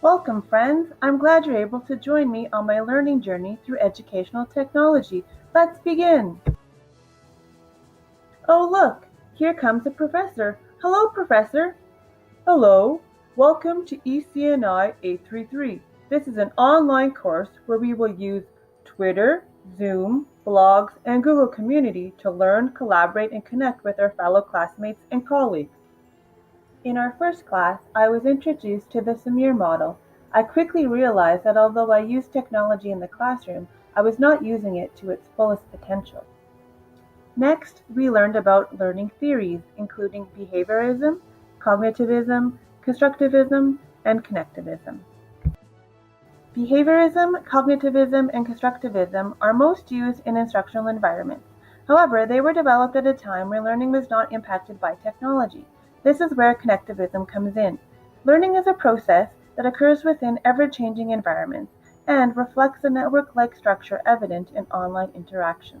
Welcome, friends. I'm glad you're able to join me on my learning journey through educational technology. Let's begin. Oh, look, here comes a professor. Hello, professor. Hello. Welcome to EC&I 833. This is an online course where we will use Twitter, Zoom, blogs, and Google Community to learn, collaborate, and connect with our fellow classmates and colleagues. In our first class, I was introduced to the Samir model. I quickly realized that although I used technology in the classroom, I was not using it to its fullest potential. Next, we learned about learning theories, including behaviorism, cognitivism, constructivism, and connectivism. Behaviorism, cognitivism, and constructivism are most used in instructional environments. However, they were developed at a time where learning was not impacted by technology. This is where connectivism comes in. Learning is a process that occurs within ever-changing environments and reflects the network-like structure evident in online interaction.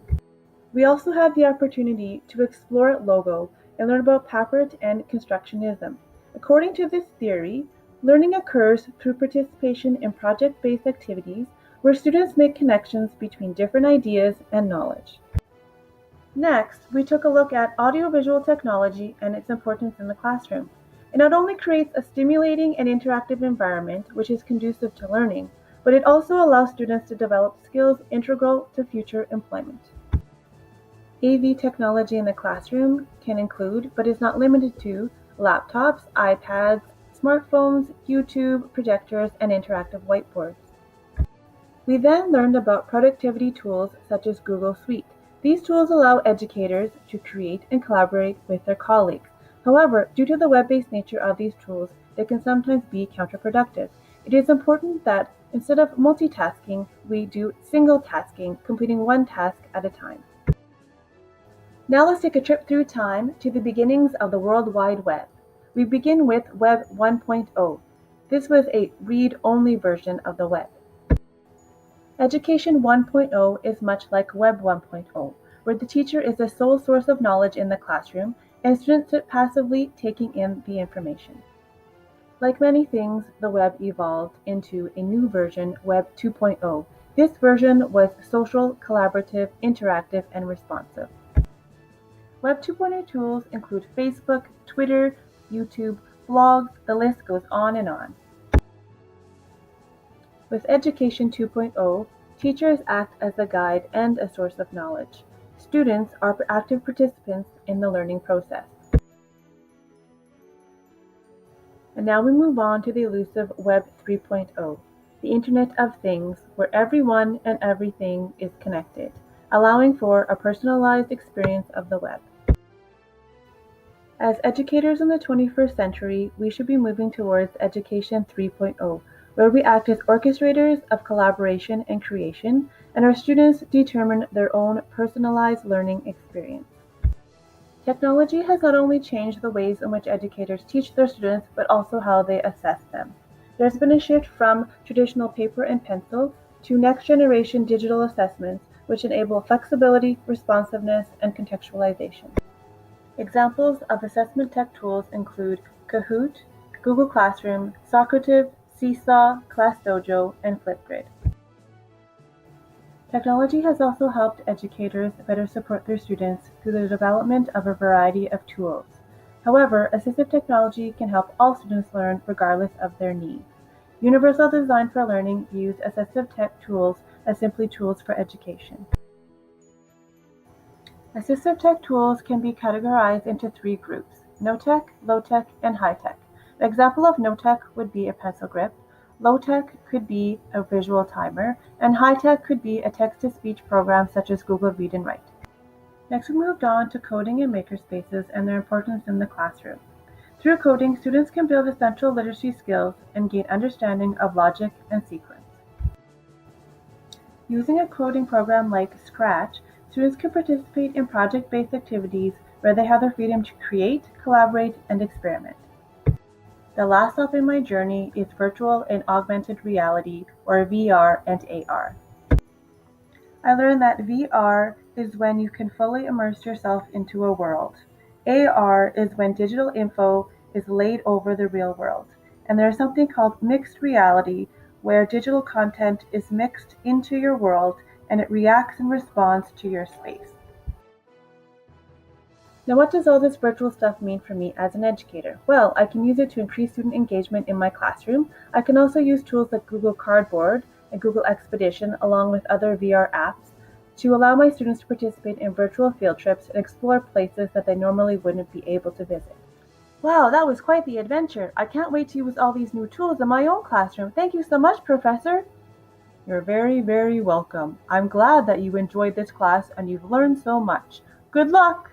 We also had the opportunity to explore Logo and learn about Papert and constructionism. According to this theory, learning occurs through participation in project-based activities where students make connections between different ideas and knowledge. Next, we took a look at audiovisual technology and its importance in the classroom. It not only creates a stimulating and interactive environment which is conducive to learning, but it also allows students to develop skills integral to future employment. AV technology in the classroom can include, but is not limited to, laptops, iPads, smartphones, YouTube, projectors, and interactive whiteboards. We then learned about productivity tools such as Google Suite. These tools allow educators to create and collaborate with their colleagues. However, due to the web-based nature of these tools, they can sometimes be counterproductive. It is important that instead of multitasking, we do single tasking, completing one task at a time. Now let's take a trip through time to the beginnings of the World Wide Web. We begin with Web 1.0. This was a read-only version of the web. Education 1.0 is much like Web 1.0, where the teacher is the sole source of knowledge in the classroom and students sit passively taking in the information. Like many things, the web evolved into a new version, Web 2.0. This version was social, collaborative, interactive, and responsive. Web 2.0 tools include Facebook, Twitter, YouTube, blogs, the list goes on and on. With Education 2.0, teachers act as a guide and a source of knowledge. Students are active participants in the learning process. And now we move on to the elusive Web 3.0, the Internet of Things, where everyone and everything is connected, allowing for a personalized experience of the web. As educators in the 21st century, we should be moving towards Education 3.0, where we act as orchestrators of collaboration and creation, and our students determine their own personalized learning experience. Technology has not only changed the ways in which educators teach their students, but also how they assess them. There's been a shift from traditional paper and pencil to next-generation digital assessments, which enable flexibility, responsiveness, and contextualization. Examples of assessment tech tools include Kahoot, Google Classroom, Socrative, Seesaw, ClassDojo, and Flipgrid. Technology has also helped educators better support their students through the development of a variety of tools. However, assistive technology can help all students learn regardless of their needs. Universal Design for Learning views assistive tech tools as simply tools for education. Assistive tech tools can be categorized into three groups: no-tech, low-tech, and high-tech. An example of no-tech would be a pencil grip, low-tech could be a visual timer, and high-tech could be a text-to-speech program such as Google Read and Write. Next, we moved on to coding and makerspaces and their importance in the classroom. Through coding, students can build essential literacy skills and gain understanding of logic and sequence. Using a coding program like Scratch, students can participate in project-based activities where they have the freedom to create, collaborate, and experiment. The last stop in my journey is virtual and augmented reality, or VR and AR. I learned that VR is when you can fully immerse yourself into a world. AR is when digital info is laid over the real world. and there's something called mixed reality, where digital content is mixed into your world and it reacts and responds to your space. Now, what does all this virtual stuff mean for me as an educator? Well, I can use it to increase student engagement in my classroom. I can also use tools like Google Cardboard and Google Expedition, along with other VR apps, to allow my students to participate in virtual field trips and explore places that they normally wouldn't be able to visit. Wow, that was quite the adventure. I can't wait to use all these new tools in my own classroom. Thank you so much, Professor. You're very, very welcome. I'm glad that you enjoyed this class and you've learned so much. Good luck!